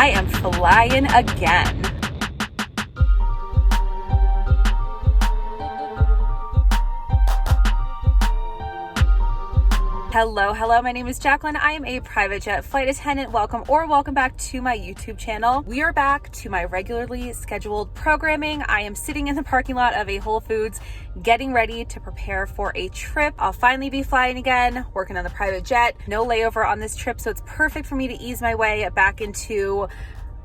I am flying again. Hello, my name is Jacqueline. I am a private jet flight attendant. Welcome back to my YouTube channel. We are back to my regularly scheduled programming. I am sitting in the parking lot of a Whole Foods getting ready to prepare for a trip. I'll finally be flying again, working on the private jet. No layover on this trip, so it's perfect for me to ease my way back into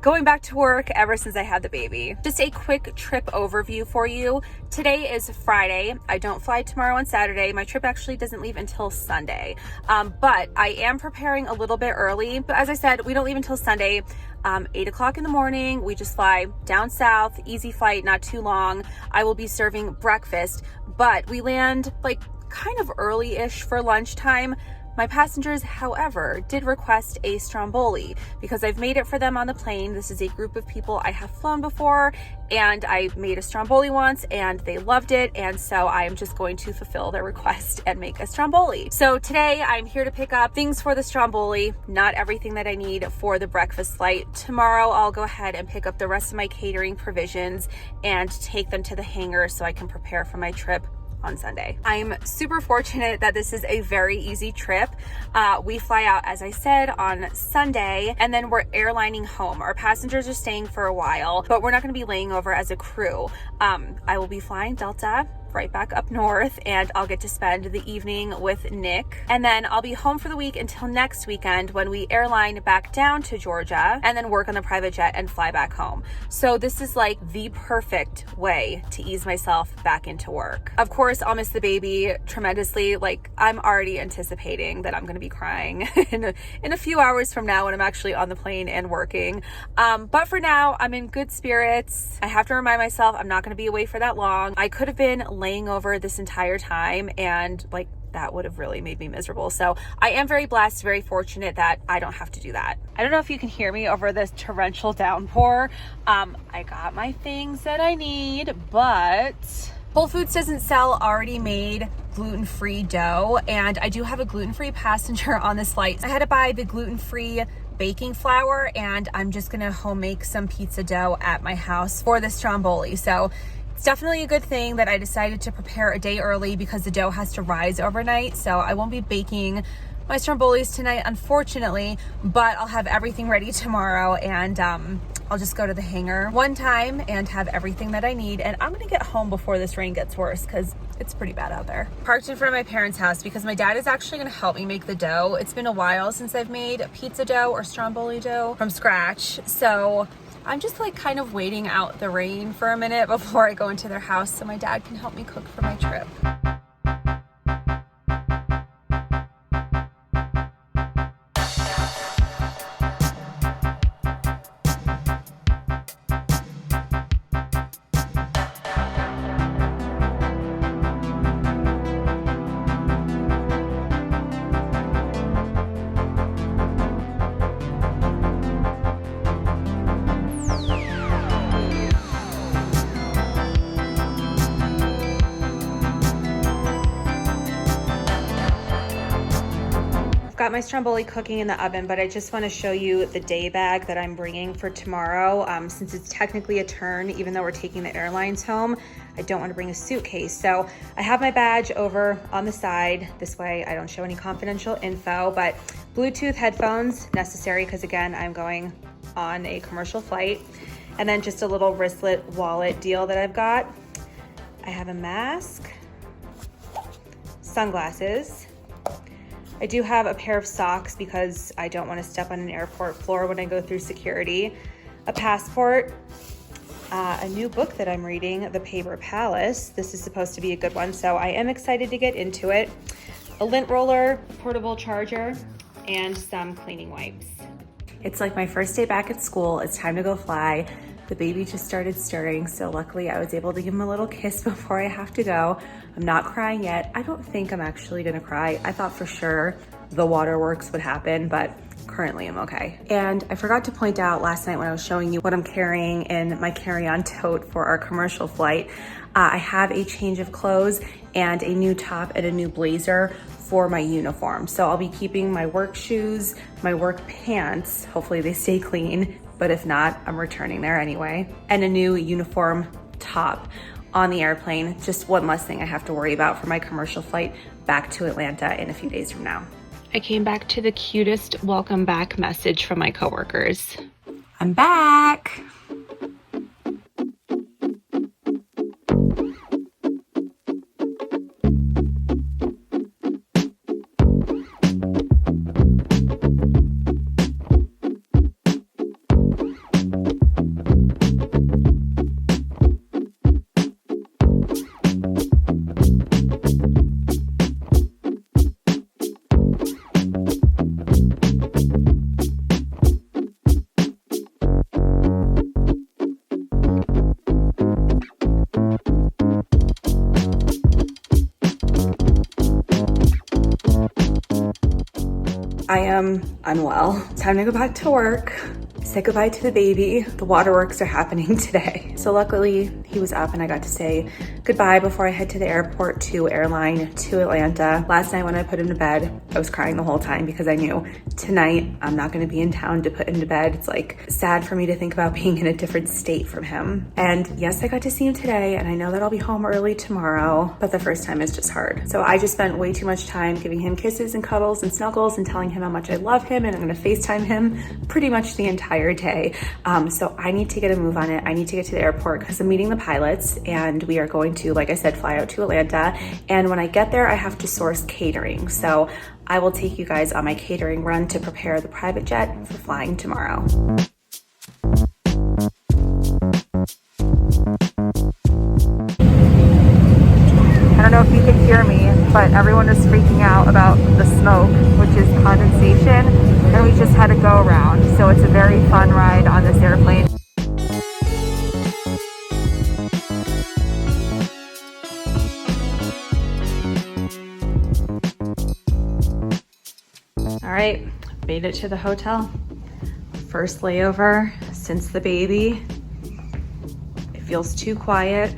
going back to work ever since I had the baby. Just a quick trip overview for you. Today is Friday. I don't fly tomorrow on Saturday. My trip actually doesn't leave until Sunday. But I am preparing a little bit early. But as I said, we don't leave until Sunday. 8 o'clock in the morning. We just fly down south, easy flight, not too long. I will be serving breakfast, but we land like kind of early-ish for lunchtime. My passengers, however, did request a stromboli because I've made it for them on the plane. This is a group of people I have flown before, and I made a stromboli once and they loved it. And so I am just going to fulfill their request and make a stromboli. So today I'm here to pick up things for the stromboli, not everything that I need for the breakfast flight. Tomorrow I'll go ahead and pick up the rest of my catering provisions and take them to the hangar so I can prepare for my trip on Sunday. I'm super fortunate that this is a very easy trip. We fly out, as I said, on Sunday, and then we're airlining home. Our passengers are staying for a while, but we're not going to be laying over as a crew. I will be flying Delta right back up north, and I'll get to spend the evening with Nick, and then I'll be home for the week until next weekend when we airline back down to Georgia and then work on the private jet and fly back home. So this is like the perfect way to ease myself back into work. Of course, I'll miss the baby tremendously. Like, I'm already anticipating that I'm going to be crying in a few hours from now when I'm actually on the plane and working. But for now, I'm in good spirits. I have to remind myself I'm not going to be away for that long. I could have been laying over this entire time, and like that would have really made me miserable. So I am very blessed, very fortunate that I don't have to do that. I don't know if you can hear me over this torrential downpour. I got my things that I need, but Whole Foods doesn't sell already made gluten-free dough, and I do have a gluten-free passenger on this flight. I had to buy the gluten-free baking flour, and I'm just gonna home make some pizza dough at my house for the stromboli. So it's definitely a good thing that I decided to prepare a day early because the dough has to rise overnight. So I won't be baking my strombolis tonight, unfortunately, but I'll have everything ready tomorrow, and I'll just go to the hangar one time and have everything that I need. And I'm gonna get home before this rain gets worse because it's pretty bad out there. Parked in front of my parents' house because my dad is actually gonna help me make the dough. It's been a while since I've made pizza dough or stromboli dough from scratch. So I'm just like kind of waiting out the rain for a minute before I go into their house so my dad can help me cook for my trip. Got my stromboli cooking in the oven, but I just want to show you the day bag that I'm bringing for tomorrow. Since it's technically a turn, even though we're taking the airlines home, I don't want to bring a suitcase. So I have my badge over on the side. This way I don't show any confidential info, but Bluetooth headphones necessary because again, I'm going on a commercial flight. And then just a little wristlet wallet deal that I've got. I have a mask, sunglasses. I do have a pair of socks because I don't want to step on an airport floor when I go through security, a passport, a new book that I'm reading, The Paper Palace. This is supposed to be a good one, so I am excited to get into it. A lint roller, portable charger, and some cleaning wipes. It's like my first day back at school. It's time to go fly. The baby just started stirring, so luckily I was able to give him a little kiss before I have to go. I'm not crying yet. I don't think I'm actually gonna cry. I thought for sure the waterworks would happen, but currently I'm okay. And I forgot to point out last night when I was showing you what I'm carrying in my carry-on tote for our commercial flight. I have a change of clothes and a new top and a new blazer for my uniform. So I'll be keeping my work shoes, my work pants, hopefully they stay clean, but if not, I'm returning there anyway. And a new uniform top on the airplane. Just one less thing I have to worry about for my commercial flight back to Atlanta in a few days from now. I came back to the cutest welcome back message from my coworkers. I'm back. I am unwell. Time to go back to work. Say goodbye to the baby. The waterworks are happening today. So luckily he was up and I got to say goodbye before I head to the airport to airline to Atlanta. Last night when I put him to bed, I was crying the whole time because I knew tonight I'm not gonna be in town to put him to bed. It's like sad for me to think about being in a different state from him. And yes, I got to see him today and I know that I'll be home early tomorrow, but the first time is just hard. So I just spent way too much time giving him kisses and cuddles and snuggles and telling him how much I love him, and I'm gonna FaceTime him pretty much the entire day. So I need to get a move on it. I need to get to the airport because I'm meeting the pilots and we are going to, like I said, fly out to Atlanta. And when I get there, I have to source catering. So I will take you guys on my catering run to prepare the private jet for flying tomorrow. I don't know if you can hear me, but everyone is freaking out about the smoke, which is condensation, and we just had to go around. So it's a very fun ride on this airplane. All right, made it to the hotel. First layover since the baby. It feels too quiet.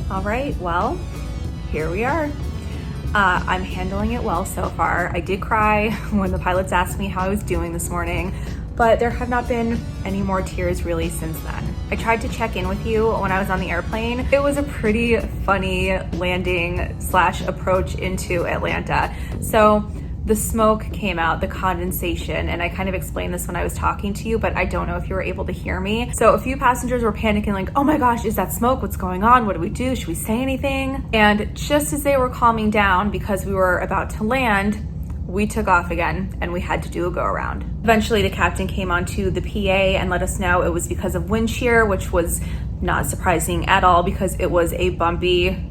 All right, well, here we are. I'm handling it well so far. I did cry when the pilots asked me how I was doing this morning, but there have not been any more tears really since then. I tried to check in with you when I was on the airplane. It was a pretty funny landing / approach into Atlanta. So the smoke came out, the condensation, and I kind of explained this when I was talking to you, but I don't know if you were able to hear me. So a few passengers were panicking like, oh my gosh, is that smoke? What's going on? What do we do? Should we say anything? And just as they were calming down because we were about to land, we took off again and we had to do a go around. Eventually the captain came onto the PA and let us know it was because of wind shear, which was not surprising at all because it was a bumpy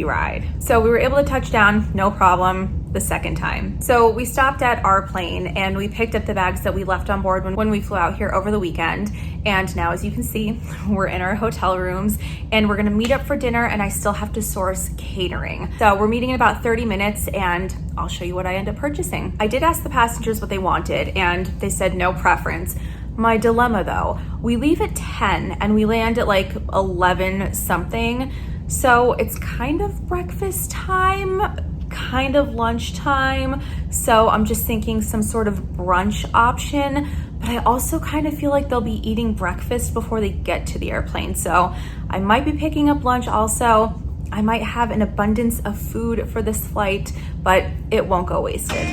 ride. So we were able to touch down, no problem, the second time. So we stopped at our plane and we picked up the bags that we left on board when we flew out here over the weekend. And now, as you can see, we're in our hotel rooms and we're gonna meet up for dinner, and I still have to source catering. So we're meeting in about 30 minutes and I'll show you what I end up purchasing. I did ask the passengers what they wanted and they said no preference. My dilemma though, we leave at 10 and we land at like 11 something. So it's kind of breakfast time, kind of lunchtime. So I'm just thinking some sort of brunch option, but I also kind of feel like they'll be eating breakfast before they get to the airplane. So I might be picking up lunch also. I might have an abundance of food for this flight, but it won't go wasted.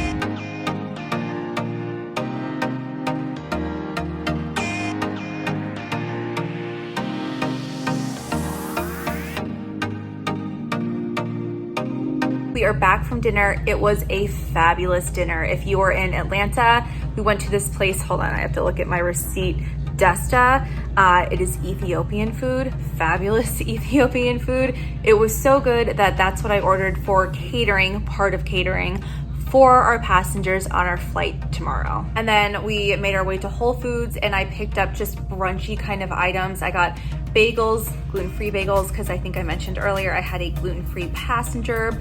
We are back from dinner. It was a fabulous dinner. If you were in Atlanta, we went to this place. Hold on, I have to look at my receipt. Desta. It is Ethiopian food, fabulous Ethiopian food. It was so good that that's what I ordered for catering, part of catering for our passengers on our flight tomorrow. And then we made our way to Whole Foods and I picked up just brunchy kind of items. I got bagels, gluten-free bagels, because I think I mentioned earlier I had a gluten-free passenger,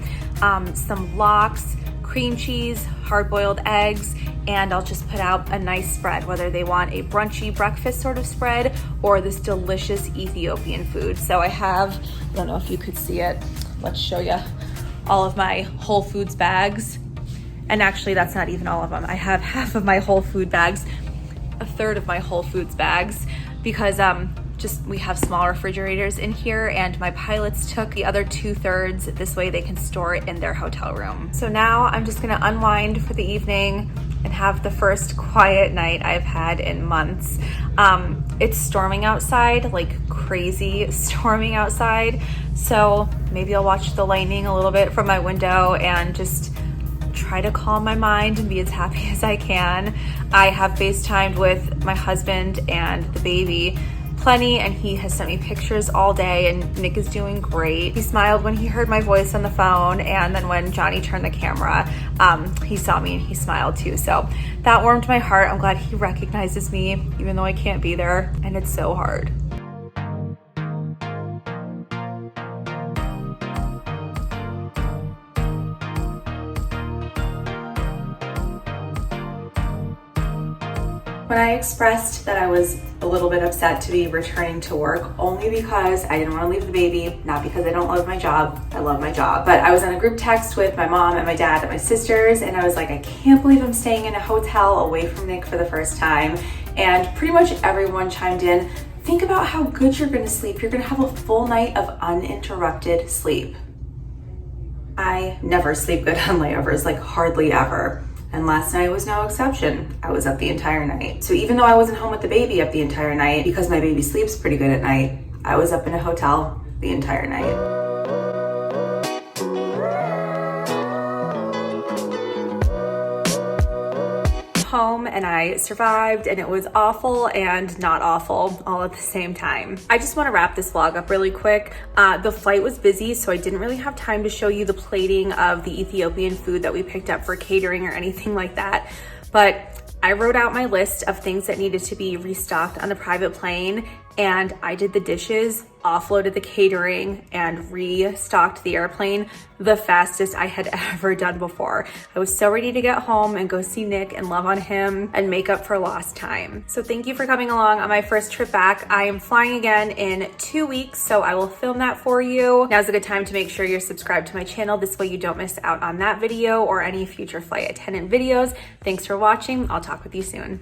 some lox, cream cheese, hard-boiled eggs, and I'll just put out a nice spread, whether they want a brunchy breakfast sort of spread or this delicious Ethiopian food. So I have, I don't know if you could see it, let's show you all of my Whole Foods bags. And actually that's not even all of them. I have half of my Whole Food bags, a third of my Whole Foods bags, because we have small refrigerators in here and my pilots took the other 2/3. This way they can store it in their hotel room. So now I'm just gonna unwind for the evening and have the first quiet night I've had in months. It's storming outside, like crazy storming outside. So maybe I'll watch the lightning a little bit from my window and just try to calm my mind and be as happy as I can. I have FaceTimed with my husband and the baby plenty, and he has sent me pictures all day, and Nick is doing great. He smiled when he heard my voice on the phone, and then when Johnny turned the camera, he saw me and he smiled too. So that warmed my heart. I'm glad he recognizes me, even though I can't be there, and it's so hard. When I expressed that I was a little bit upset to be returning to work, only because I didn't want to leave the baby, not because I don't love my job. I love my job. But I was on a group text with my mom and my dad and my sisters, and I was like, I can't believe I'm staying in a hotel away from Nick for the first time. And pretty much everyone chimed in, think about how good you're gonna sleep. You're gonna have a full night of uninterrupted sleep. I never sleep good on layovers, like hardly ever. And last night was no exception. I was up the entire night. So even though I wasn't home with the baby up the entire night, because my baby sleeps pretty good at night, I was up in a hotel the entire night. Home and I survived, and it was awful and not awful all at the same time. I just want to wrap this vlog up really quick. The flight was busy, so I didn't really have time to show you the plating of the Ethiopian food that we picked up for catering or anything like that. But I wrote out my list of things that needed to be restocked on the private plane, and I did the dishes, offloaded the catering, and restocked the airplane the fastest I had ever done before. I was so ready to get home and go see Nick and love on him and make up for lost time. So thank you for coming along on my first trip back. I am flying again in 2 weeks, so I will film that for you. Now's a good time to make sure you're subscribed to my channel. This way you don't miss out on that video or any future flight attendant videos. Thanks for watching. I'll talk with you soon.